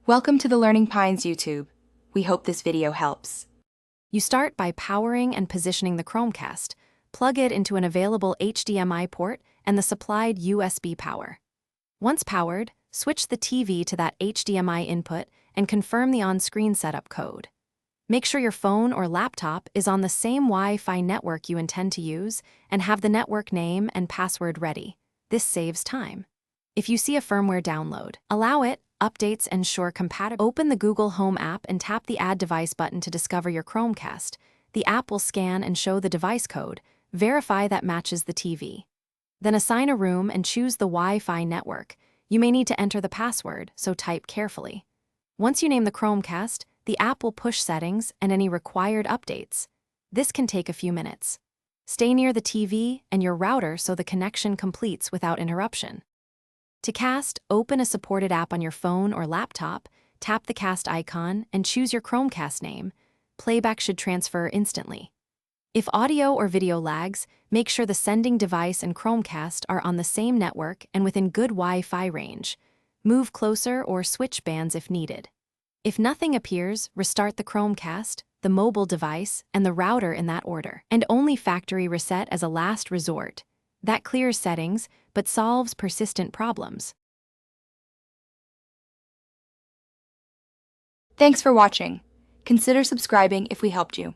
Welcome to the Learning Pines YouTube. We hope this video helps. You start by powering and positioning the Chromecast. Plug it into an available HDMI port and the supplied USB power. Once powered, switch the TV to that HDMI input and confirm the on-screen setup code. Make sure your phone or laptop is on the same Wi-Fi network you intend to use and have the network name and password ready. This saves time. If you see a firmware download, allow it. Updates ensure compatibility. Open the Google Home app and tap the Add Device button to discover your Chromecast. The app will scan and show the device code. Verify that matches the TV. Then assign a room and choose the Wi-Fi network. You may need to enter the password, so type carefully. Once you name the Chromecast, the app will push settings and any required updates. This can take a few minutes. Stay near the TV and your router so the connection completes without interruption. To cast, open a supported app on your phone or laptop, tap the cast icon, and choose your Chromecast name. Playback should transfer instantly. If audio or video lags, make sure the sending device and Chromecast are on the same network and within good Wi-Fi range. Move closer or switch bands if needed. If nothing appears, restart the Chromecast, the mobile device, and the router in that order, and only factory reset as a last resort. That clears settings, but solves persistent problems. Thanks for watching. Consider subscribing if we helped you.